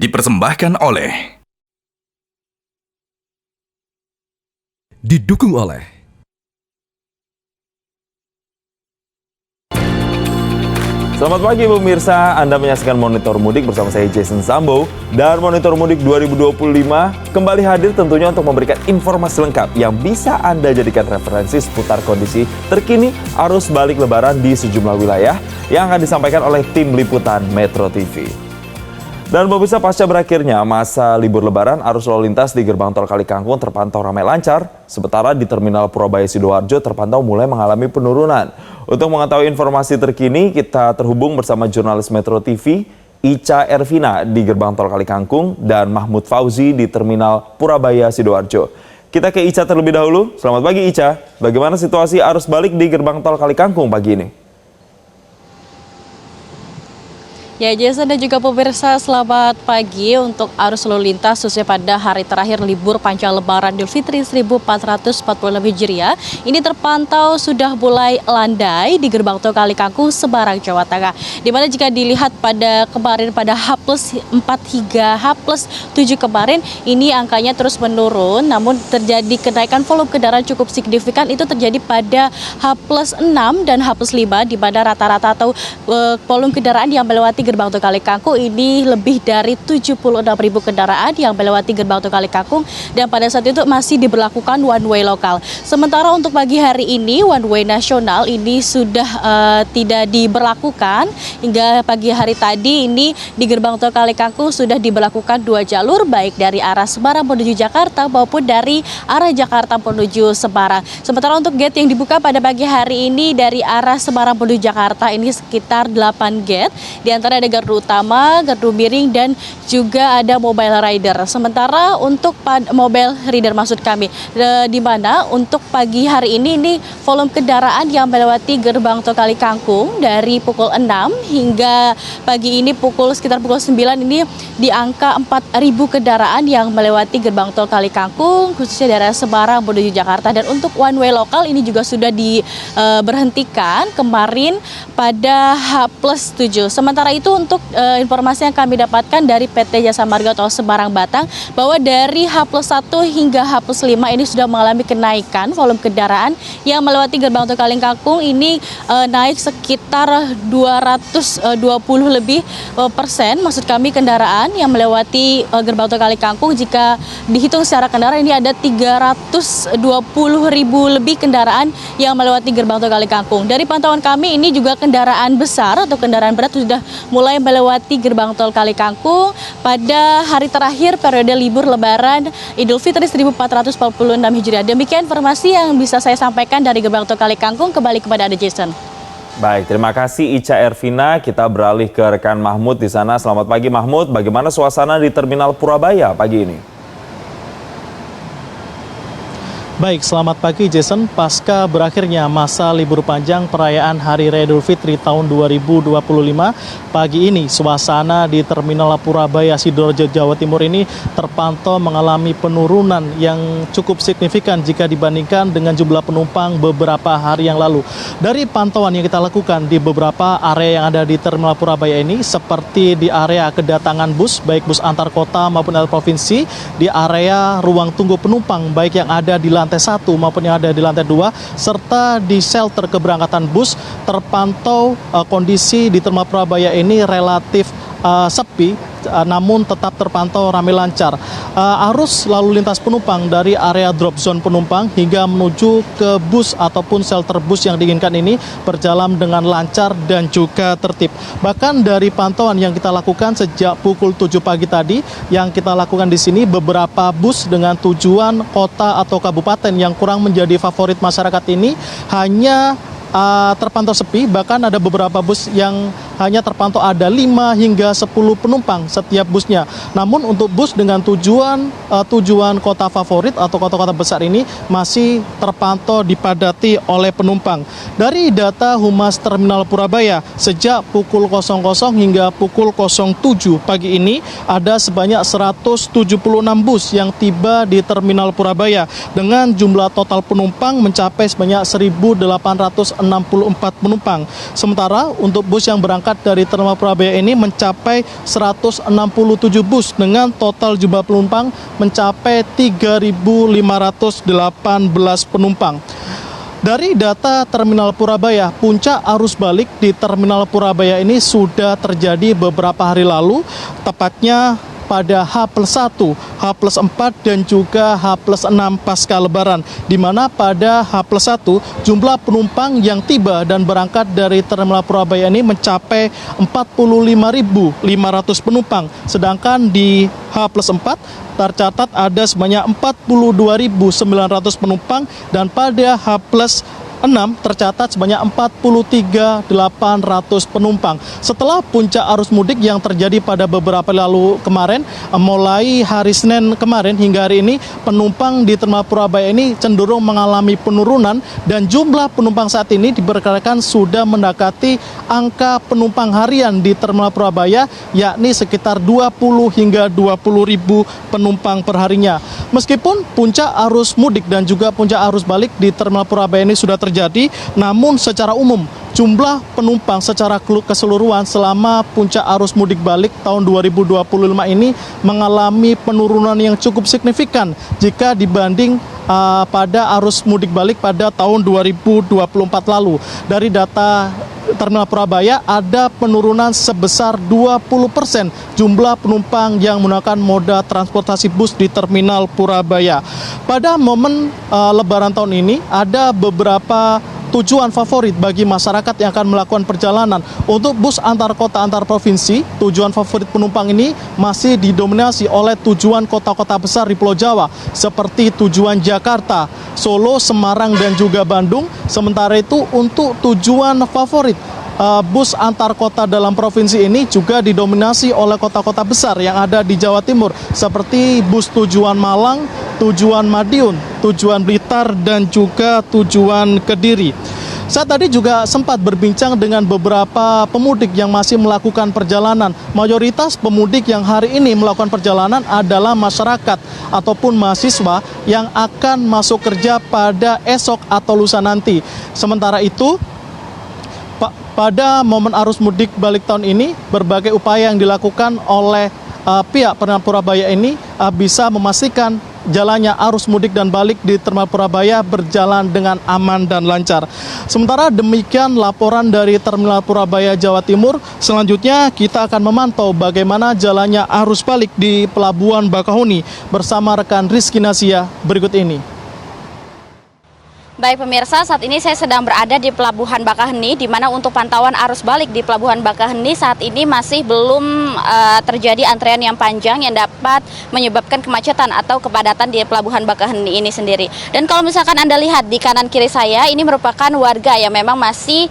Dipersembahkan oleh Didukung oleh Selamat pagi pemirsa, Anda menyaksikan Monitor Mudik bersama saya Jason Sambo. Dan Monitor Mudik 2025 kembali hadir tentunya untuk memberikan informasi lengkap yang bisa Anda jadikan referensi seputar kondisi terkini arus balik lebaran di sejumlah wilayah yang akan disampaikan oleh tim liputan Metro TV. Dan pemirsa, pasca berakhirnya masa libur lebaran, arus lalu lintas di gerbang tol Kalikangkung terpantau ramai lancar, sementara di Terminal Purabaya Sidoarjo terpantau mulai mengalami penurunan. Untuk mengetahui informasi terkini, kita terhubung bersama jurnalis Metro TV, Ica Ervina di gerbang tol Kalikangkung dan Mahmud Fauzi di Terminal Purabaya Sidoarjo. Kita ke Ica terlebih dahulu. Selamat pagi Ica, bagaimana situasi arus balik di gerbang tol Kalikangkung pagi ini? Ya, Jason dan juga pemirsa, selamat pagi. Untuk arus lalu lintas khususnya pada hari terakhir libur panjang Lebaran Idul Fitri 1446 Hijriah ini terpantau sudah mulai landai di gerbang tol Kalikangkung, Semarang, Jawa Tengah. Di mana jika dilihat pada kemarin pada H+4 hingga H+7 kemarin ini angkanya terus menurun, namun terjadi kenaikan volume kendaraan cukup signifikan itu terjadi pada H+6 dan H+5 di mana rata-rata atau volume kendaraan yang melewati gerbang tol Kalikangkung ini lebih dari 76.000 kendaraan yang melewati gerbang tol Kalikangkung, dan pada saat itu masih diberlakukan one way lokal. Sementara untuk pagi hari ini one way nasional ini sudah tidak diberlakukan. Hingga pagi hari tadi ini di gerbang tol Kalikangkung sudah diberlakukan 2 jalur, baik dari arah Semarang menuju Jakarta maupun dari arah Jakarta menuju Semarang. Sementara untuk gate yang dibuka pada pagi hari ini dari arah Semarang menuju Jakarta ini sekitar 8 gate. Di antara ada gardu utama, gardu miring, dan juga ada mobile rider. Sementara untuk mobile rider maksud kami, di mana untuk pagi hari ini volume kendaraan yang melewati gerbang tol Kalikangkung dari pukul 6 hingga pagi ini sekitar pukul 9 ini di angka 4.000 kendaraan yang melewati gerbang tol Kalikangkung khususnya dari Semarang menuju Jakarta. Dan untuk one way lokal ini juga sudah diberhentikan kemarin pada H+7. Sementara itu untuk informasi yang kami dapatkan dari PT Jasa Marga Tol Semarang Batang bahwa dari H+1 hingga H+5 ini sudah mengalami kenaikan volume kendaraan yang melewati gerbang tol Kalikangkung ini naik sekitar 220 lebih persen, maksud kami kendaraan yang melewati gerbang tol Kalikangkung. Jika dihitung secara kendaraan ini ada 320.000 lebih kendaraan yang melewati gerbang tol Kalikangkung. Dari pantauan kami ini juga kendaraan besar atau kendaraan berat sudah mulai melewati gerbang tol Kalikangkung pada hari terakhir periode libur Lebaran Idul Fitri 1446 Hijriah. Demikian informasi yang bisa saya sampaikan dari gerbang tol Kalikangkung. Kembali kepada Anda, Jason. Baik, terima kasih Ica Ervina. Kita beralih ke rekan Mahmud di sana. Selamat pagi Mahmud, bagaimana suasana di Terminal Purabaya pagi ini? Baik, selamat pagi Jason. Pasca berakhirnya masa libur panjang perayaan Hari Raya Idul Fitri tahun 2025, pagi ini suasana di Terminal Purabaya Sidoarjo, Jawa Timur ini terpantau mengalami penurunan yang cukup signifikan jika dibandingkan dengan jumlah penumpang beberapa hari yang lalu. Dari pantauan yang kita lakukan di beberapa area yang ada di Terminal Purabaya ini, seperti di area kedatangan bus, baik bus antar kota maupun antar provinsi, di area ruang tunggu penumpang, baik yang ada di lantai 1 maupun yang ada di lantai 2, serta di shelter keberangkatan bus, terpantau kondisi di Terminal Purabaya ini relatif sepi, namun tetap terpantau ramai lancar. Arus lalu lintas penumpang dari area drop zone penumpang hingga menuju ke bus ataupun shelter bus yang diinginkan ini berjalan dengan lancar dan juga tertib. Bahkan dari pantauan yang kita lakukan sejak pukul 7 pagi tadi, yang kita lakukan di sini beberapa bus dengan tujuan kota atau kabupaten yang kurang menjadi favorit masyarakat ini hanya terpantau sepi. Bahkan ada beberapa bus yang hanya terpantau ada 5 hingga 10 penumpang setiap busnya. Namun untuk bus dengan tujuan kota favorit atau kota-kota besar ini masih terpantau dipadati oleh penumpang. Dari data Humas Terminal Purabaya, sejak pukul 00 hingga pukul 07 pagi ini ada sebanyak 176 bus yang tiba di Terminal Purabaya dengan jumlah total penumpang mencapai sebanyak 1.806 164 penumpang. Sementara untuk bus yang berangkat dari Terminal Purabaya ini mencapai 167 bus dengan total jumlah penumpang mencapai 3.518 penumpang. Dari data Terminal Purabaya, puncak arus balik di Terminal Purabaya ini sudah terjadi beberapa hari lalu, tepatnya pada H+1, H+4 dan juga H+6 pasca Lebaran, di mana pada H+1 jumlah penumpang yang tiba dan berangkat dari Terminal Purabaya ini mencapai 45.500 penumpang, sedangkan di H+4 tercatat ada sebanyak 42.900 penumpang dan pada H+6 tercatat sebanyak 43.800 penumpang. Setelah puncak arus mudik yang terjadi pada beberapa lalu kemarin, mulai hari Senin kemarin hingga hari ini, penumpang di Terminal Purabaya ini cenderung mengalami penurunan dan jumlah penumpang saat ini diperkirakan sudah mendekati angka penumpang harian di Terminal Purabaya, yakni sekitar 20 hingga 20.000 penumpang perharinya. Meskipun puncak arus mudik dan juga puncak arus balik di Terminal Purabaya ini sudah terjadi, namun secara umum jumlah penumpang secara keseluruhan selama puncak arus mudik balik tahun 2025 ini mengalami penurunan yang cukup signifikan jika dibanding pada arus mudik balik pada tahun 2024 lalu. Dari data Terminal Purabaya ada penurunan sebesar 20% jumlah penumpang yang menggunakan moda transportasi bus di Terminal Purabaya. Pada momen Lebaran tahun ini ada beberapa tujuan favorit bagi masyarakat yang akan melakukan perjalanan. Untuk bus antar kota antar provinsi, tujuan favorit penumpang ini masih didominasi oleh tujuan kota-kota besar di Pulau Jawa seperti tujuan Jakarta, Solo, Semarang dan juga Bandung. Sementara itu untuk tujuan favorit bus antar kota dalam provinsi ini juga didominasi oleh kota-kota besar yang ada di Jawa Timur seperti bus tujuan Malang, tujuan Madiun, tujuan Blitar dan juga tujuan Kediri. Saya tadi juga sempat berbincang dengan beberapa pemudik yang masih melakukan perjalanan. Mayoritas pemudik yang hari ini melakukan perjalanan adalah masyarakat ataupun mahasiswa yang akan masuk kerja pada esok atau lusa nanti. Sementara itu, pada momen arus mudik balik tahun ini, berbagai upaya yang dilakukan oleh pihak Terminal Purabaya ini bisa memastikan jalannya arus mudik dan balik di Terminal Purabaya berjalan dengan aman dan lancar. Sementara demikian laporan dari Terminal Purabaya, Jawa Timur. Selanjutnya kita akan memantau bagaimana jalannya arus balik di Pelabuhan Bakahuni bersama rekan Rizky Nasia berikut ini. Baik pemirsa, saat ini saya sedang berada di Pelabuhan Bakaheni, di mana untuk pantauan arus balik di Pelabuhan Bakaheni saat ini masih belum terjadi antrean yang panjang yang dapat menyebabkan kemacetan atau kepadatan di Pelabuhan Bakaheni ini sendiri. Dan kalau misalkan Anda lihat di kanan kiri saya, ini merupakan warga yang memang masih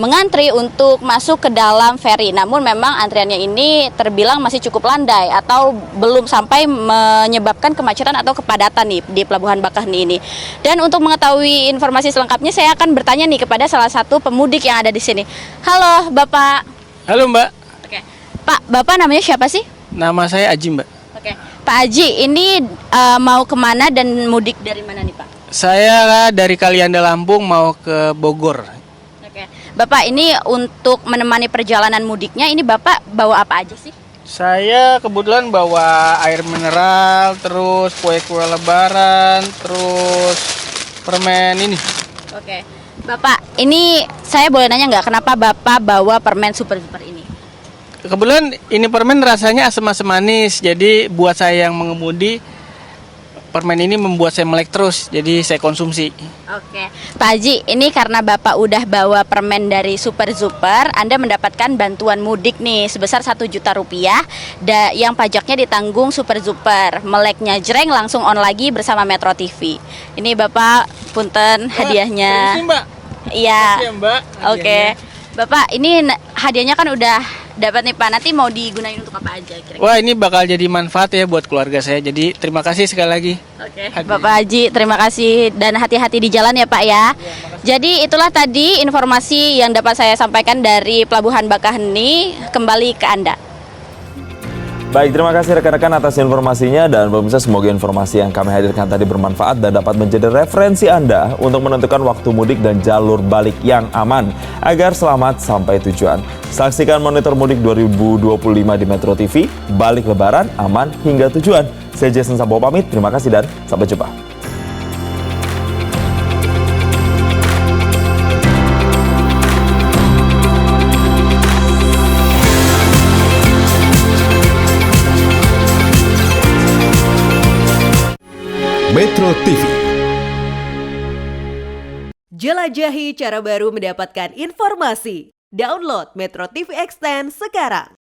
mengantri untuk masuk ke dalam feri. Namun memang antriannya ini terbilang masih cukup landai atau belum sampai menyebabkan kemacetan atau kepadatan nih di Pelabuhan Bakaheni ini. Dan untuk mengetahui informasi selengkapnya, saya akan bertanya nih kepada salah satu pemudik yang ada di sini. Halo, Bapak. Halo, Mbak. Oke. Pak, Bapak namanya siapa sih? Nama saya Aji, Mbak. Oke. Pak Aji, ini mau kemana dan mudik dari mana nih, Pak? Saya dari Kalianda, Lampung mau ke Bogor. Oke. Bapak, ini untuk menemani perjalanan mudiknya, ini Bapak bawa apa aja sih? Saya kebetulan bawa air mineral, terus kue-kue lebaran, terus permen ini. Oke. Bapak, ini saya boleh nanya nggak kenapa Bapak bawa permen super ini? Kebetulan ini permen rasanya asam-asam manis, jadi buat saya yang mengemudi, permen ini membuat saya melek terus, jadi saya konsumsi. Oke, Pak Haji, ini karena Bapak udah bawa permen dari Super Super, Anda mendapatkan bantuan mudik nih sebesar Rp1.000.000 yang pajaknya ditanggung Super Super. Meleknya jreng langsung on lagi bersama Metro TV. Ini Bapak, punten hadiahnya. Terima kasih, Mbak. Iya. Terima kasih, Mbak. Oke, Bapak, ini hadiahnya kan udah dapat nih Pak, nanti mau digunain untuk apa aja kira-kira? Wah, ini bakal jadi manfaat ya buat keluarga saya. Jadi terima kasih sekali lagi. Oke, Bapak Haji, terima kasih dan hati-hati di jalan ya Pak ya. Jadi itulah tadi informasi yang dapat saya sampaikan dari Pelabuhan Bakaheni. Kembali ke Anda. Baik, terima kasih rekan-rekan atas informasinya dan pemirsa, semoga informasi yang kami hadirkan tadi bermanfaat dan dapat menjadi referensi Anda untuk menentukan waktu mudik dan jalur balik yang aman agar selamat sampai tujuan. Saksikan Monitor Mudik 2025 di Metro TV, balik lebaran aman hingga tujuan. Saya Jason Sambo pamit, terima kasih dan sampai jumpa. Metro TV. Jelajahi cara baru mendapatkan informasi. Download Metro TV Extend sekarang.